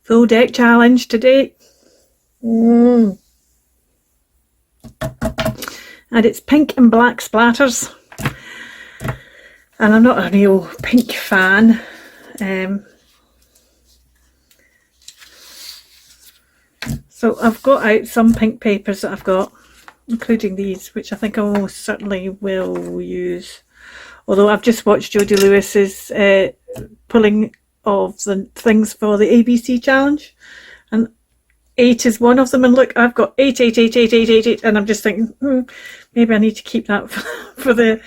Full deck challenge today. And it's pink and black splatters. And I'm not a real pink fan. So I've got out some pink papers that I've got, including these, which I think I almost certainly will use. Although I've just watched Jodie Lewis's pulling of the things for the ABC challenge, and 8 is one of them. And look, I've got 8, 8, 8, 8, 8, 8, 8, and I'm just thinking, maybe I need to keep that for the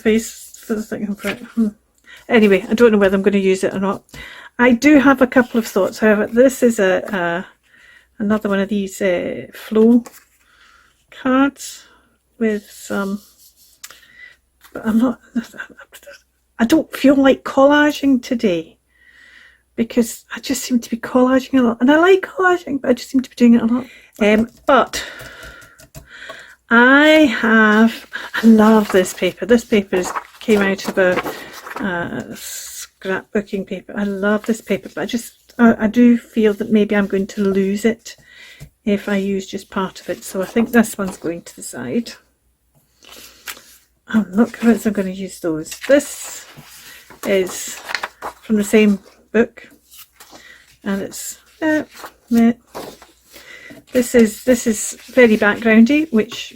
face for the thing. Anyway, I don't know whether I'm going to use it or not. I do have a couple of thoughts. However, this is another one of these flow cards with some. But I don't feel like collaging today because I just seem to be collaging a lot, and I like collaging, but I just seem to be doing it a lot. But I love this paper. This paper came out of a scrapbooking paper. I love this paper, but I do feel that maybe I'm going to lose it if I use just part of it. So I think this one's going to the side. I'm not convinced I'm going to use those. This is from the same book, and it's this is very backgroundy, which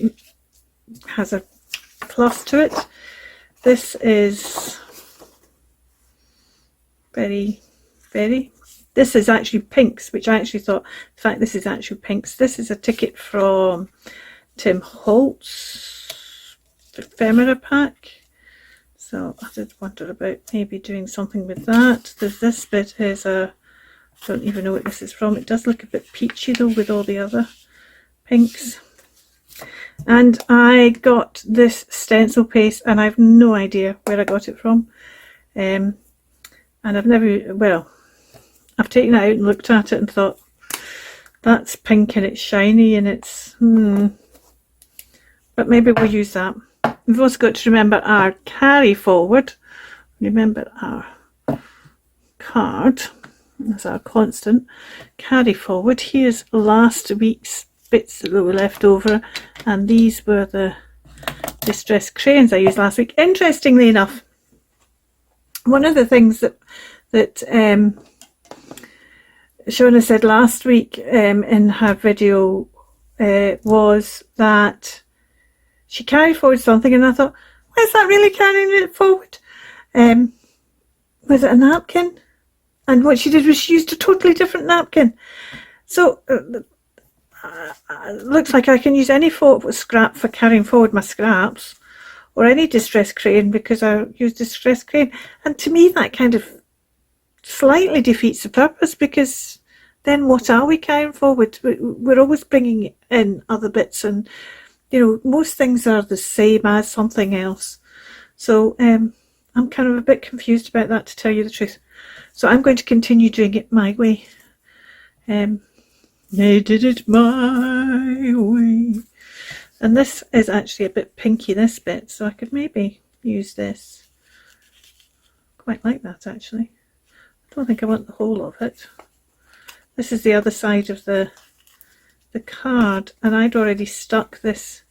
has a plus to it. This is very, very. This is actually pinks, which I actually thought. In fact, this is actually pinks. This is a ticket from Tim Holtz ephemera pack, so I did wonder about maybe doing something with that. There's this bit is I don't even know what this is from. It does look a bit peachy though with all the other pinks. And I got this stencil paste, and I've no idea where I got it from, and I've taken it out and looked at it and thought, that's pink and it's shiny and it's but maybe we'll use that. We've also got to remember our carry forward. Remember our card as our constant. Carry forward. Here's last week's bits that were left over, and these were the distressed crayons I used last week. Interestingly enough, one of the things that Shona said last week in her video was that she carried forward something, and I thought, why is that really carrying it forward? Was it a napkin? And what she did was she used a totally different napkin. So it looks like I can use any scrap for carrying forward my scraps, or any distress crayon because I use distress crayon. And to me that kind of slightly defeats the purpose, because then what are we carrying forward? We're always bringing in other bits, and most things are the same as something else. So I'm kind of a bit confused about that, to tell you the truth. So I'm going to continue doing it my way. I did it my way. And this is actually a bit pinky, this bit, so I could maybe use this. Quite like that, actually. I don't think I want the whole of it. This is the other side of the card, and I'd already stuck this.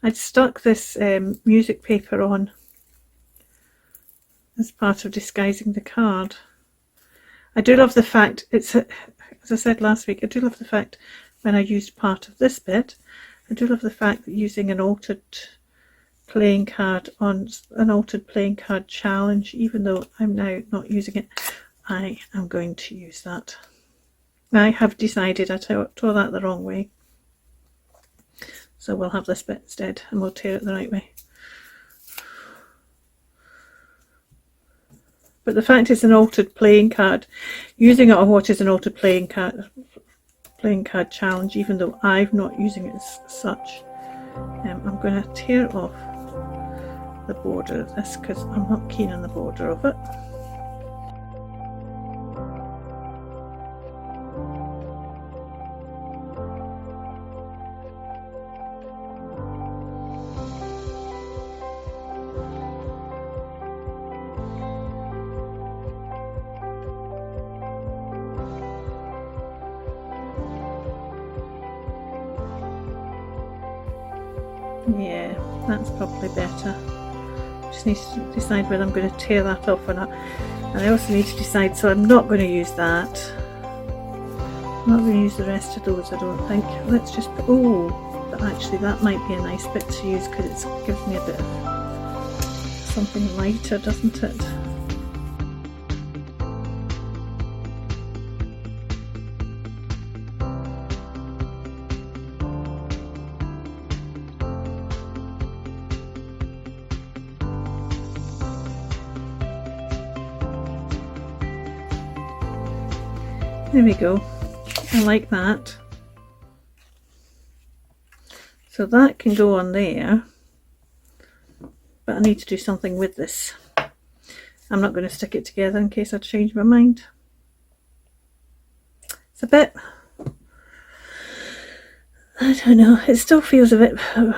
I'd stuck this music paper on as part of disguising the card. I do love the fact as I said last week, I do love the fact when I used part of this bit, I do love the fact that using an altered playing card on an altered playing card challenge, even though I'm now not using it, I am going to use that. I have decided I tore that the wrong way, so we'll have this bit instead, and we'll tear it the right way. But the fact it's an altered playing card, using it on what is an altered playing card challenge, even though I'm not using it as such, I'm going to tear off the border of this because I'm not keen on the border of it. Yeah, that's probably better. Just need to decide whether I'm going to tear that off or not. And I also need to decide, so I'm not going to use that. I'm not going to use the rest of those, I don't think. Let's just put, oh, but actually that might be a nice bit to use because it gives me a bit of something lighter, doesn't it? There we go. I like that. So that can go on there, but I need to do something with this. I'm not going to stick it together in case I change my mind. It's a bit, I don't know, it still feels a bit, I'm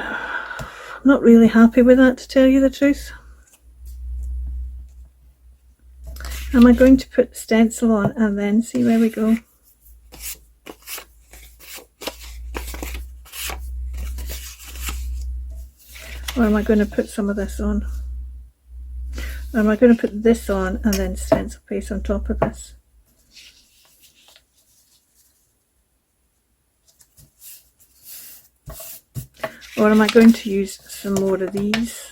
not really happy with that, to tell you the truth. Am I going to put the stencil on and then see where we go? Or am I going to put some of this on? Or am I going to put this on and then stencil paste on top of this? Or am I going to use some more of these?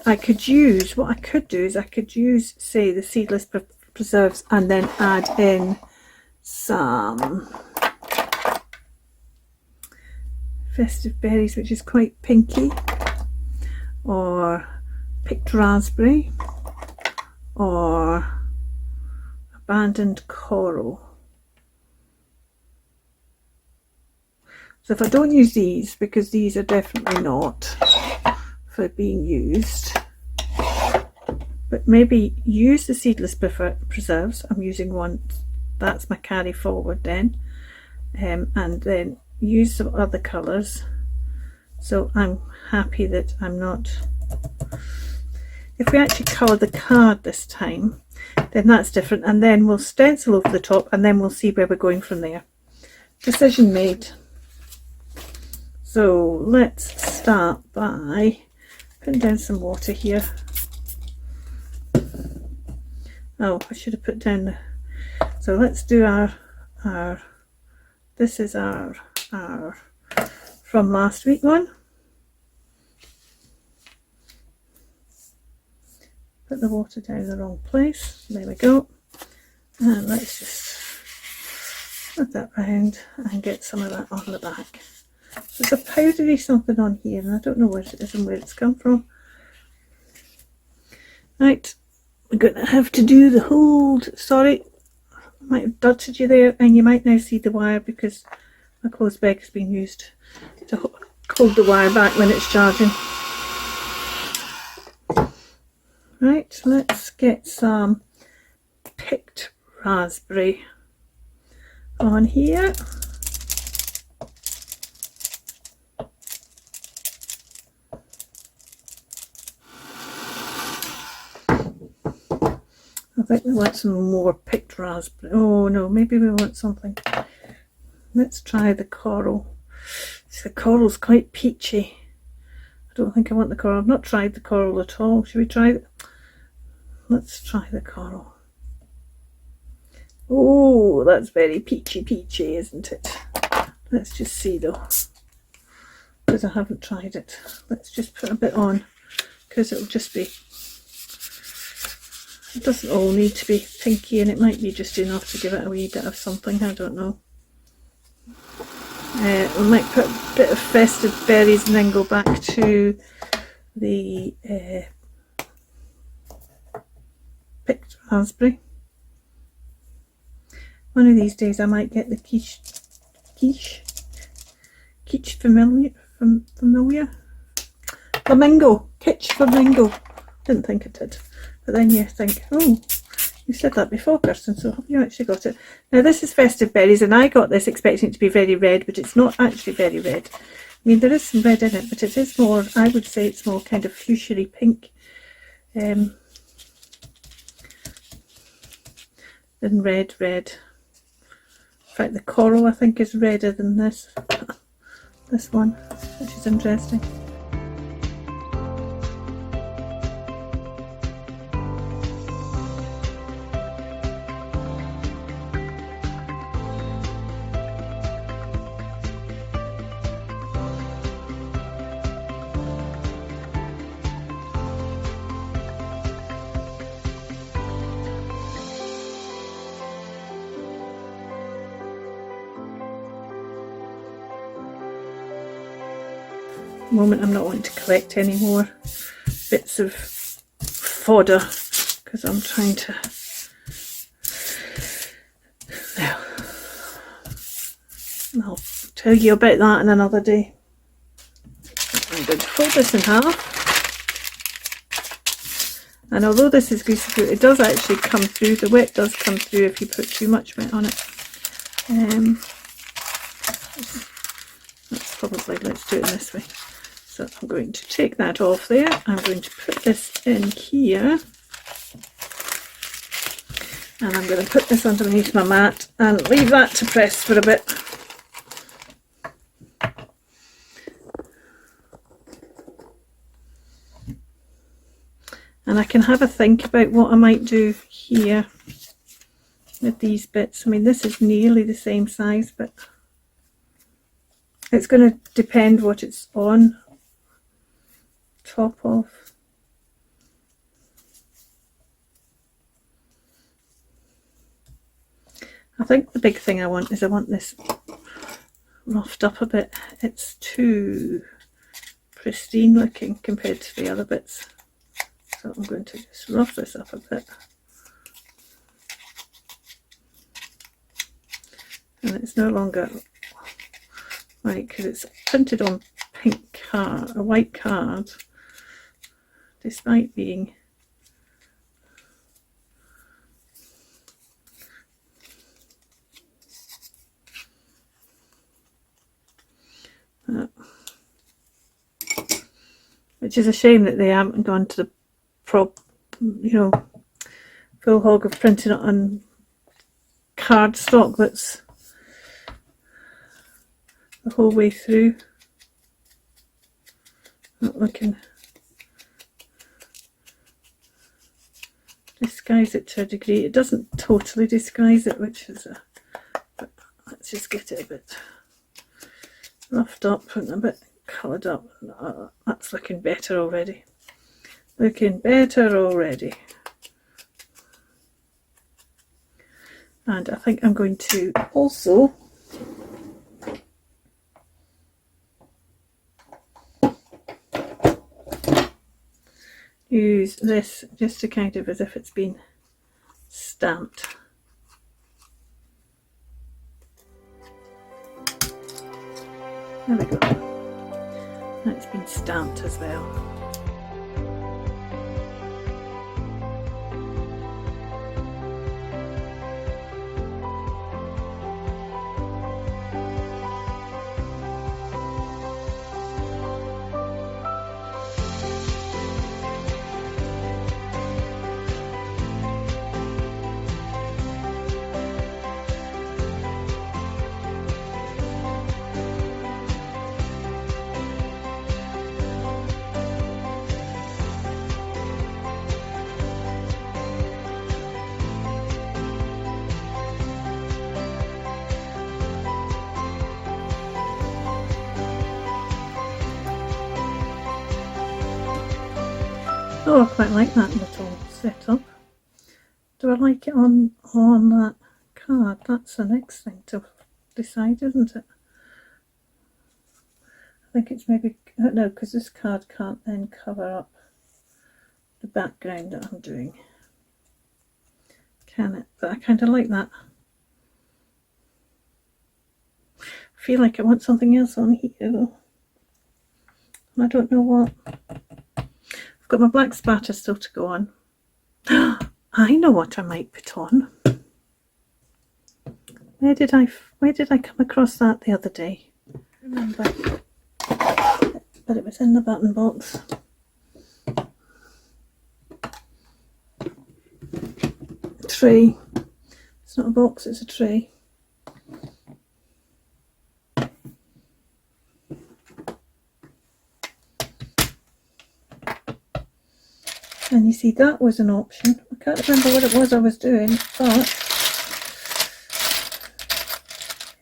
I could use, what I could do is I could use, say, the seedless preserves and then add in some festive berries, which is quite pinky, or picked raspberry, or abandoned coral. So if I don't use these, because these are definitely not for being used, but maybe use the seedless preserves. I'm using one, that's my carry forward then, and then use some other colours. So I'm happy that I'm not, if we actually colour the card this time, then that's different, and then we'll stencil over the top and then we'll see where we're going from there. Decision made. So let's start by putting down some water here. Oh, I should have put down the, so let's do our this is our from last week one. Put the water down in the wrong place. There we go. And let's just put that round and get some of that on the back. There's a powdery something on here and I don't know where it is and where it's come from. Right, we're going to have to do the hold. Sorry, I might have dotted you there, and you might now see the wire because my clothes bag has been used to hold the wire back when it's charging. Right, let's get some picked raspberry on here. I think we want some more picked raspberry. Oh no, maybe we want something. Let's try the coral. The coral's quite peachy. I don't think I want the coral. I've not tried the coral at all. Should we try it? Let's try the coral. Oh, that's very peachy, isn't it? Let's just see though, because I haven't tried it. Let's just put a bit on, because it'll just be, it doesn't all need to be pinky, and it might be just enough to give it a wee bit of something. I don't know. We might put a bit of festive berries and then go back to the picked raspberry. One of these days I might get the quiche flamingo, kitsch flamingo. Didn't think I did, but then you think, oh, you said that before, Kirsten, so have you actually got it? Now this is festive berries, and I got this expecting it to be very red, but it's not actually very red. I mean, there is some red in it, but it is more, I would say it's more kind of fuchsia-y pink than red. In fact, the coral I think is redder than this. this one, which is interesting. At the moment I'm not wanting to collect any more bits of fodder because I'm trying to, well, I'll tell you about that in another day. I'm going to fold this in half, and although this is greasy fruit, it does actually come through, the wet does come through if you put too much wet on it. That's probably, let's do it this way. So I'm going to take that off there. I'm going to put this in here. And I'm going to put this underneath my mat and leave that to press for a bit. And I can have a think about what I might do here with these bits. I mean, this is nearly the same size, but it's going to depend what it's on top of. I think the big thing I want is I want this roughed up a bit. It's too pristine looking compared to the other bits. So I'm going to just rough this up a bit. And it's no longer right because it's printed on pink card, a white card, despite being which is a shame that they haven't gone to the full hog of printing it on cardstock that's the whole way through. Not looking, disguise it to a degree. It doesn't totally disguise it, which is but let's just get it a bit roughed up and a bit coloured up. That's looking better already. Looking better already. And I think I'm going to also use this just to kind of as if it's been stamped. There we go. That's been stamped as well. Oh, I quite like that little setup. Do I like it on that card? That's the next thing to decide, isn't it? I think it's maybe, no, because this card can't then cover up the background that I'm doing, can it? But I kind of like that. I feel like I want something else on here though. I don't know what. I've got my Black Splatters still to go on. I know what I might put on. Where did I come across that the other day? Remember, but it was in the button box. Tray. It's not a box, it's a tray. And you see, that was an option. I can't remember what it was I was doing, but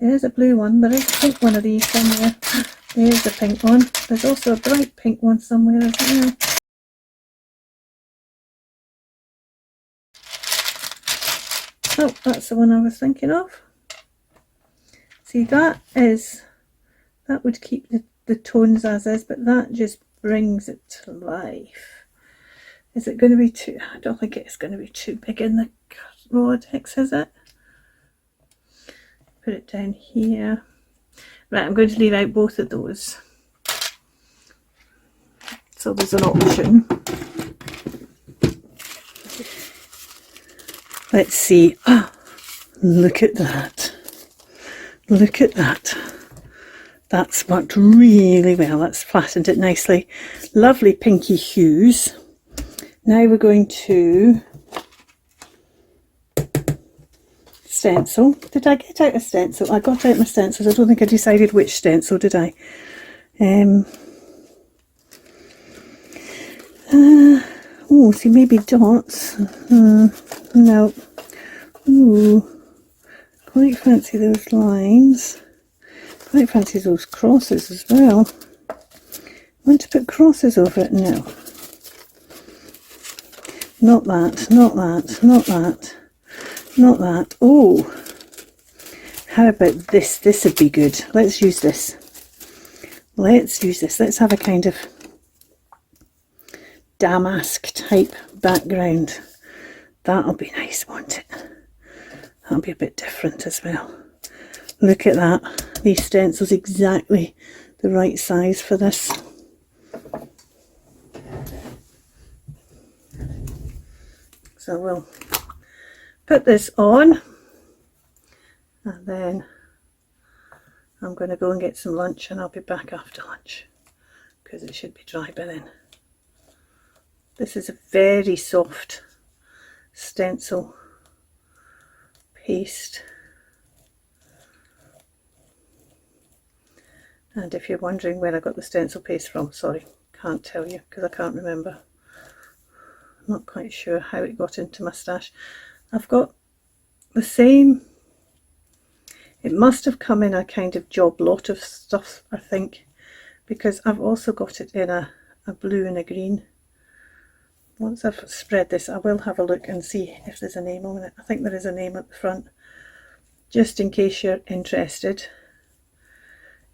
there's a blue one. There is a pink one of these somewhere. There's a pink one. There's also a bright pink one somewhere as well. Oh, that's the one I was thinking of. See, that would keep the tones as is, but that just brings it to life. Is it going to be too, I don't think it's going to be too big in the Rolodex, is it? Put it down here. Right, I'm going to leave out both of those. So there's an option. Let's see. Oh, look at that. Look at that. That's worked really well. That's flattened it nicely. Lovely pinky hues. Now we're going to stencil. Did I get out a stencil? I got out my stencils. I don't think I decided which stencil, did I? Oh, see, maybe dots. No. Ooh, quite fancy those lines. Quite fancy those crosses as well. Want to put crosses over it? No. Not that, not that, not that, not that. Oh, how about this? This would be good. Let's use this. Let's use this. Let's have a kind of damask type background. That'll be nice, won't it? That'll be a bit different as well. Look at that. These stencils exactly the right size for this. So we'll put this on, and then I'm going to go and get some lunch, and I'll be back after lunch because it should be dry by then. This is a very soft stencil paste, and if you're wondering where I got the stencil paste from, sorry, can't tell you because I can't remember. Not quite sure how it got into my stash. I've got the same, it must have come in a kind of job lot of stuff, I think, because I've also got it in a blue and a green. Once I've spread this, I will have a look and see if there's a name on it. I think there is a name at the front, just in case you're interested,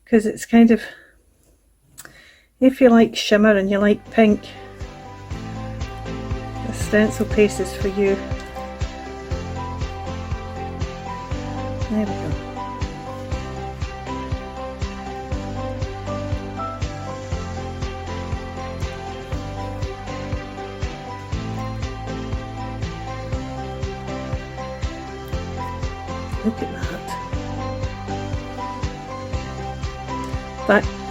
because it's kind of, if you like shimmer and you like pink, the stencil paste is for you. There we go. Look at that.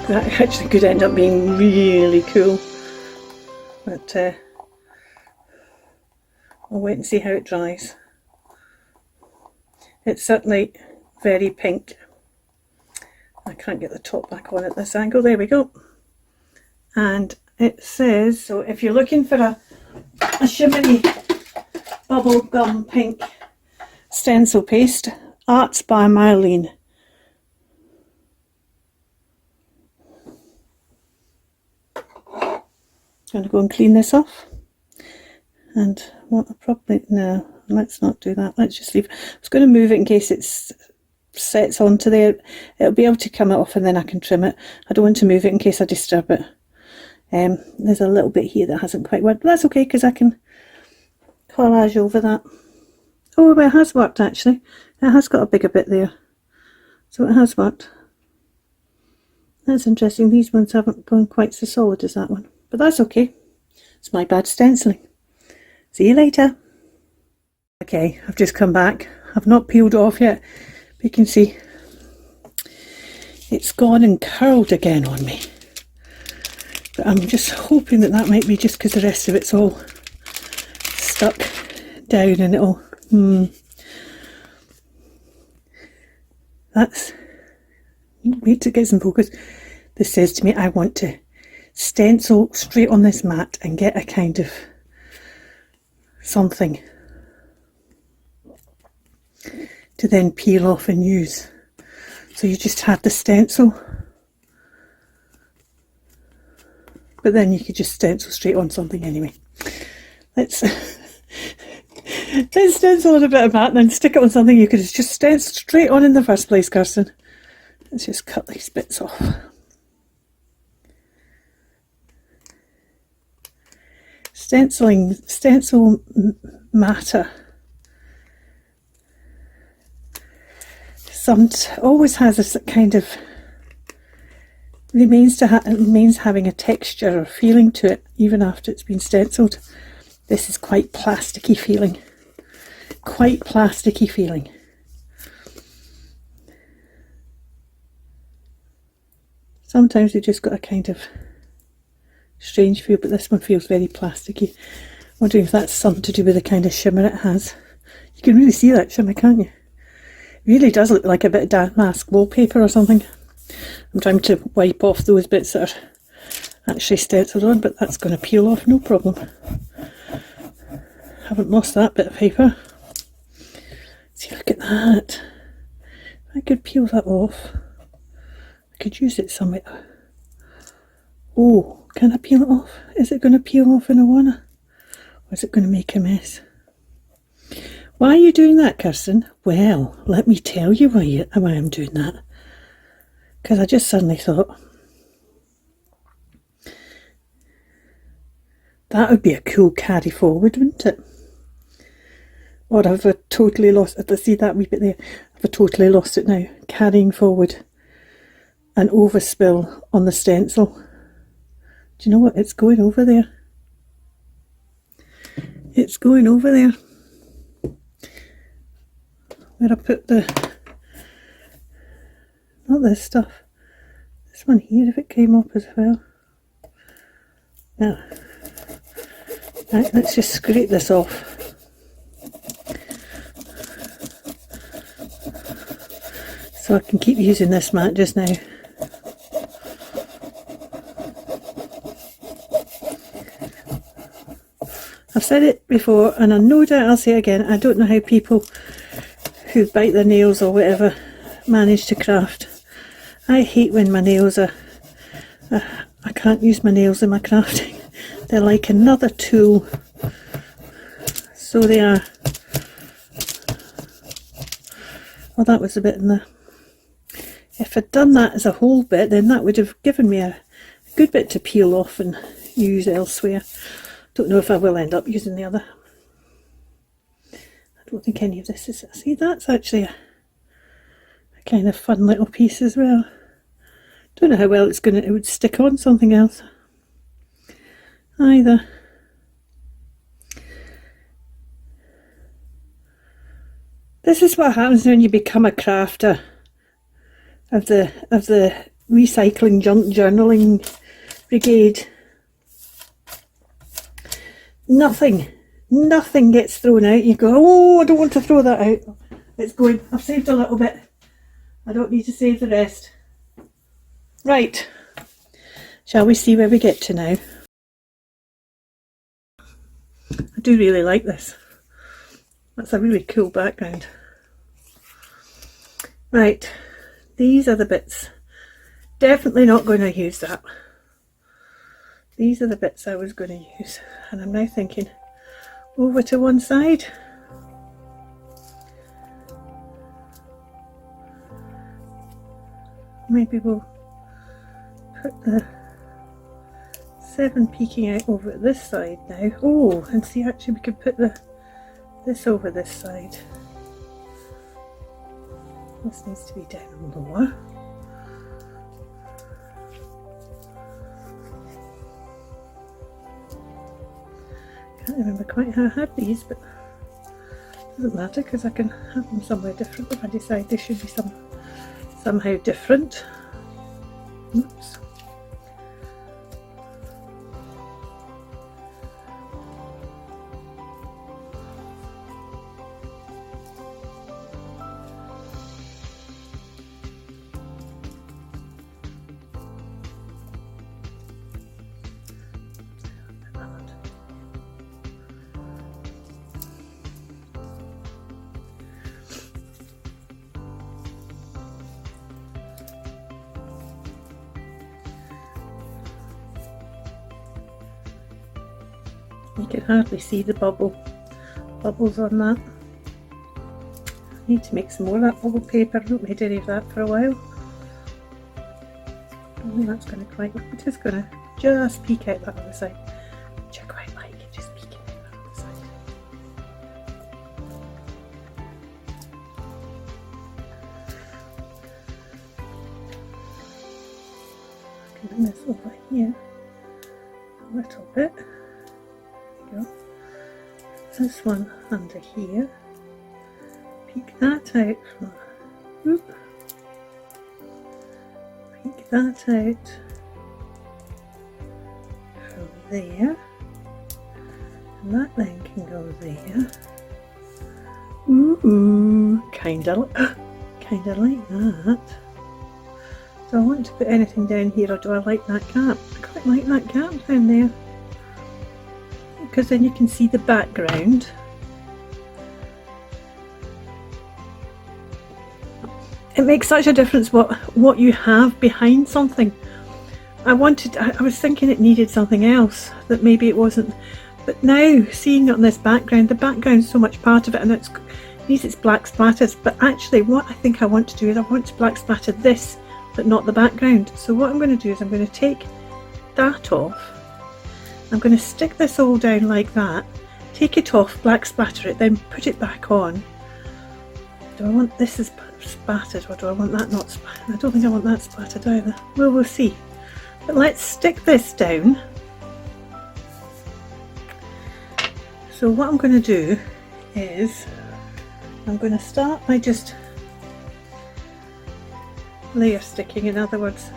That actually could end up being really cool. But I'll wait and see how it dries. It's certainly very pink. I can't get the top back on at this angle. There we go. And it says, so if you're looking for a shimmery bubble gum pink stencil paste, Arts by Marlene. Going to go and clean this off. And what I probably, no, let's not do that. Let's just leave. I was going to move it in case it sets onto there. It'll be able to come off and then I can trim it. I don't want to move it in case I disturb it. There's a little bit here that hasn't quite worked. But that's okay because I can collage over that. Oh, well, it has worked actually. It has got a bigger bit there. So it has worked. That's interesting. These ones haven't gone quite so solid as that one. But that's okay. It's my bad stenciling. See you later. Okay, I've just come back. I've not peeled off yet. But you can see it's gone and curled again on me. But I'm just hoping that might be just because the rest of it's all stuck down and it'll... That's... Wait till it gets in focus. This says to me I want to stencil straight on this mat and get a kind of something to then peel off and use. So you just had the stencil, but then you could just stencil straight on something anyway. Let's stencil on a bit of that and then stick it on something you could just stencil straight on in the first place, Kirsten. Let's just cut these bits off. Stencil matter. Always has a kind of remains having a texture or feeling to it even after it's been stenciled. This is quite plasticky feeling. Sometimes they just got a kind of strange feel, but this one feels very plasticky. Wondering if that's something to do with the kind of shimmer it has. You can really see that shimmer, can't you? It really does look like a bit of damask wallpaper or something. I'm trying to wipe off those bits that are actually stenciled on, but that's going to peel off no problem. Haven't lost that bit of paper. See, look at that. I could peel that off. I could use it somewhere. Oh, can I peel it off? Is it going to peel off in a one? Or is it going to make a mess? Why are you doing that, Kirsten? Well, let me tell you why I'm doing that. Because I just suddenly thought that would be a cool carry forward, wouldn't it? Or have I totally lost it? See that wee bit there? Have I totally lost it now? Carrying forward an overspill on the stencil. Do you know what? It's going over there. It's going over there. Where I put not this stuff. This one here, if it came up as well. Yeah. Right, let's just scrape this off. So I can keep using this mat just now. I've said it before and I no doubt I'll say it again. I don't know how people who bite their nails or whatever manage to craft. I hate when my nails are... I can't use my nails in my crafting. They're like another tool. So they are. Well, that was a bit in the... If I'd done that as a whole bit, then that would have given me a good bit to peel off and use elsewhere. Don't know if I will end up using the other. I don't think any of this is... See, that's actually a kind of fun little piece as well. Don't know how well it would stick on something else either. This is what happens when you become a crafter of the recycling junk journaling brigade. Nothing gets thrown out. You go, oh, I don't want to throw that out. It's going. I've saved a little bit. I don't need to save the rest. Right. Shall we see where we get to now? I do really like this. That's a really cool background. Right. These are the bits. Definitely not going to use that. These are the bits I was going to use. And I'm now thinking over to one side. Maybe we'll put the 7 peeking out over at this side now. Oh, and see, actually we could put this over this side. This needs to be down lower. Can't remember quite how I had these, but it doesn't matter because I can have them somewhere different if I decide they should be somehow different. Oops. You can hardly see the bubbles on that. I need to make some more of that bubble paper. I've not made any of that for a while. I don't think that's going to quite, I'm just going to just peek out that other side, which I quite like, just peeking out that other side. I can bring this over here a little bit. There we go. This one under here. Peek that out from, whoop. Peek that out from there, and that then can go there. Ooh, kinda like that. Do I want to put anything down here, or do I like that gap? I quite like that gap down there, because then you can see the background. It makes such a difference what you have behind something. I was thinking it needed something else, that maybe it wasn't, but now seeing it on this background, the background's so much part of it, and it needs its black splatters. But actually what I think I want to do is I want to black splatter this, but not the background. So what I'm going to do is I'm going to take that off, I'm going to stick this all down like that, take it off, black splatter it, then put it back on. Do I want this as splattered, or do I want that not splattered? I don't think I want that splattered either. Well, we'll see. But let's stick this down. So what I'm going to do is I'm going to start by just layer sticking. In other words,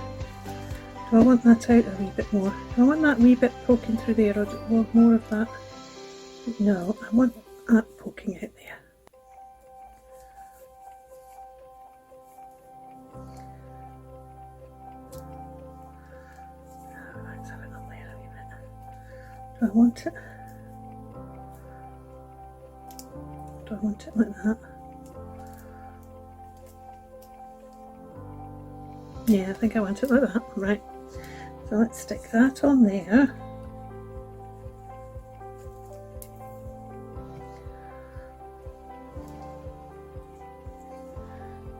do I want that out a wee bit more? Do I want that wee bit poking through there, or do I want more of that? No, I want that poking out there. Do I want it? Do I want it like that? Yeah, I think I want it like that. Right. So let's stick that on there.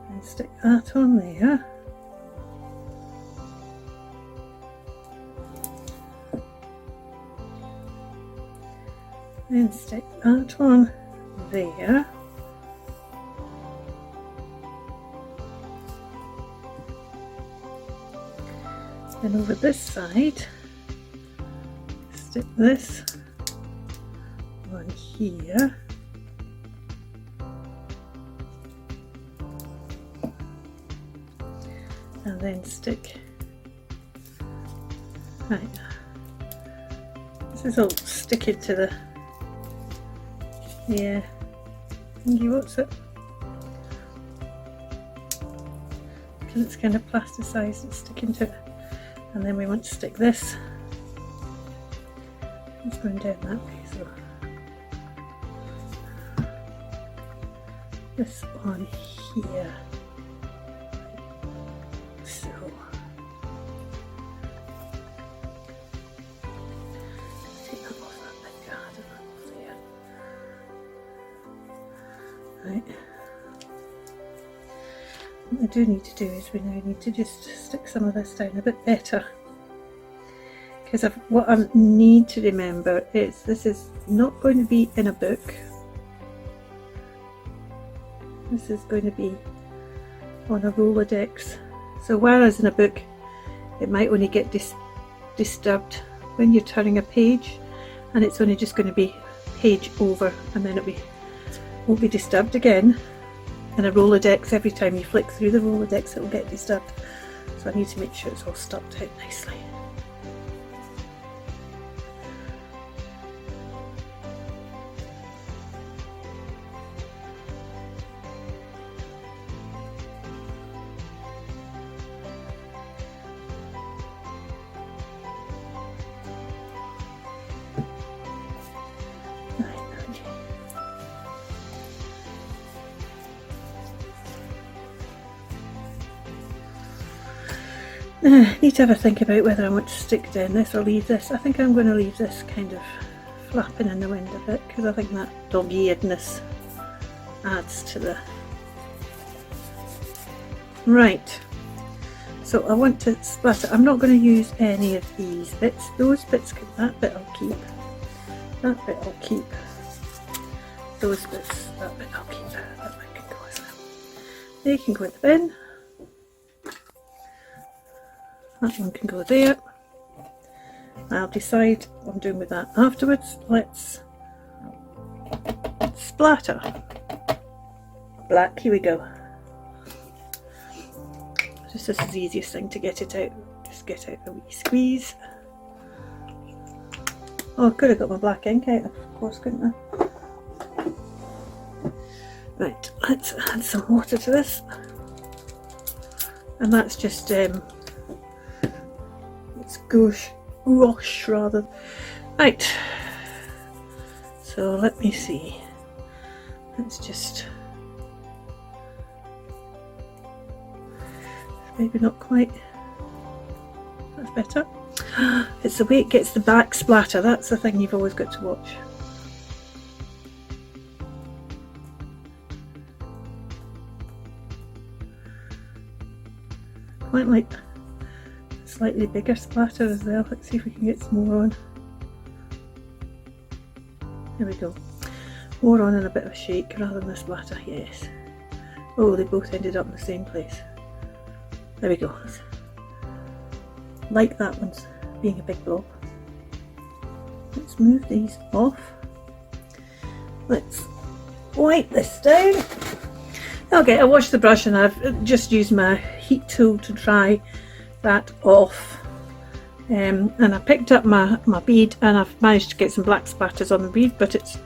And stick that on there. Then stick that on there. Then over this side, stick this on here. And then stick, right, this is all sticking to the, yeah, thingy, what's it? Because it's kind of plasticized, it's sticking to it. And then we want to stick this. It's going down that way, so this on here. So take that off that big card and that off there. Right. What we do need to do is we now need to just stick some of this down a bit better, because what I need to remember is this is not going to be in a book. This is going to be on a Rolodex. So whereas in a book it might only get disturbed when you're turning a page, and it's only just going to be page over, and then it won't be disturbed again. In a Rolodex, every time you flick through the Rolodex it will get disturbed. So I need to make sure it's all stuffed out nicely. I need to have a think about whether I want to stick down this or leave this. I think I'm going to leave this kind of flapping in the wind a bit because I think that dog-earedness adds to the... Right, so I want to splatter. I'm not going to use any of these bits. Those bits, that bit I'll keep. That bit I'll keep. Those bits, that bit I'll keep. That bit can go as well. They can go in the bin. That one can go there. I'll decide what I'm doing with that afterwards. Let's splatter. Black, here we go. Just this is the easiest thing to get it out. Just get out a wee squeeze. Oh, I could have got my black ink out, of course, couldn't I? Right, let's add some water to this. And that's just, it's gouache rather. Right, so let me see. Let's just, maybe not quite, that's better. It's the way it gets the back splatter, that's the thing you've always got to watch. Quite like a slightly bigger splatter as well. Let's see if we can get some more on. There we go. More on and a bit of a shake rather than a splatter, yes. Oh, they both ended up in the same place. There we go. Like that one's being a big blob. Let's move these off. Let's wipe this down. Okay, I washed the brush and I've just used my heat tool to dry that off. And I picked up my bead and I've managed to get some black splatters on the bead, but it's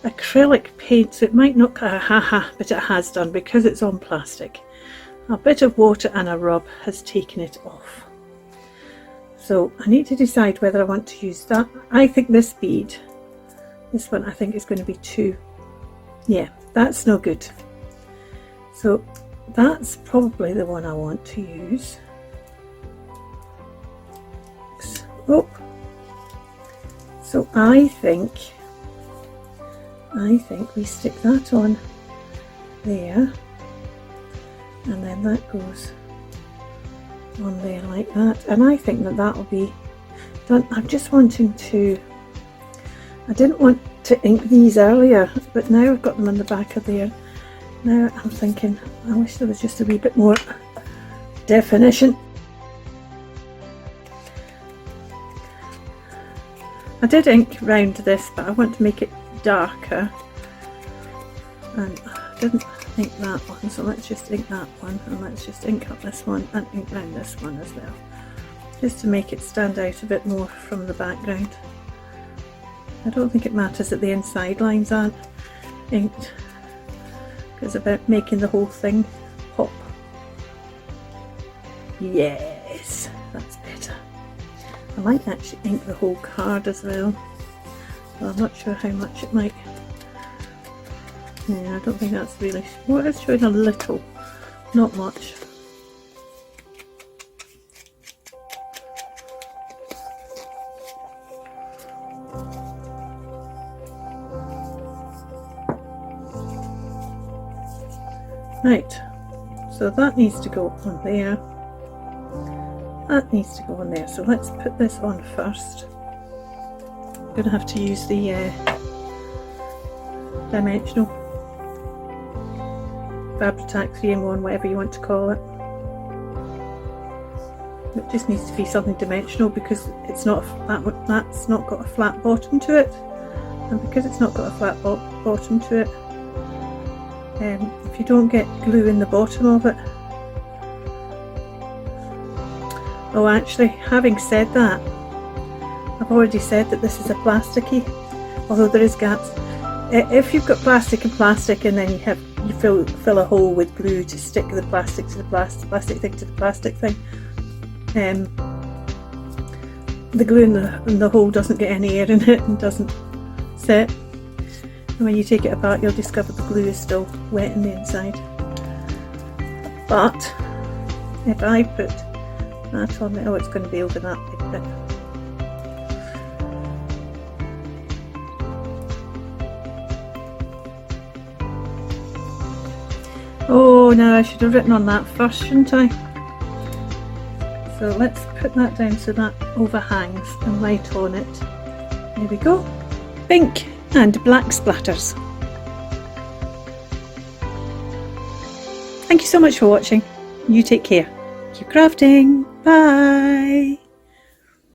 acrylic paint, so it might not, but it has done because it's on plastic. A bit of water and a rub has taken it off. So I need to decide whether I want to use that. I think this bead, this one I think is going to be too, yeah, that's no good. So that's probably the one I want to use. Oh. So I think we stick that on there, and then that goes on there like that, and I think that will be done. I'm just wanting to, I didn't want to ink these earlier, but now I've got them on the back of there. Now I'm thinking, I wish there was just a wee bit more definition. I did ink round this, but I want to make it darker, and I didn't ink that one, so let's just ink that one, and let's just ink up this one and ink round this one as well, just to make it stand out a bit more from the background. I don't think it matters that the inside lines aren't inked, it's about making the whole thing pop. Yes, that's better. I might actually ink the whole card as well, but I'm not sure how much it might. Yeah, I don't think that's really, well, it's showing a little, not much. Right, so that needs to go on there. That needs to go on there. So let's put this on first. I'm going to have to use the dimensional Fabri-Tac 3-in-1, whatever you want to call it. It just needs to be something dimensional because it's not that's not got a flat bottom to it, and because it's not got a flat bottom to it, if you don't get glue in the bottom of it. Oh, actually, having said that, I've already said that this is a plasticky, although there is gaps. If you've got plastic and plastic, and then you fill a hole with glue to stick the plastic to the plastic thing to the plastic thing, the glue in the hole doesn't get any air in it and doesn't set. And when you take it apart, you'll discover the glue is still wet in the inside. But if I put that on there, oh, it's going to be over that big bit. Oh no, I should have written on that first, shouldn't I? So let's put that down so that overhangs and light on it. There we go. Pink and black splatters. Thank you so much for watching. You take care. Keep crafting. Bye.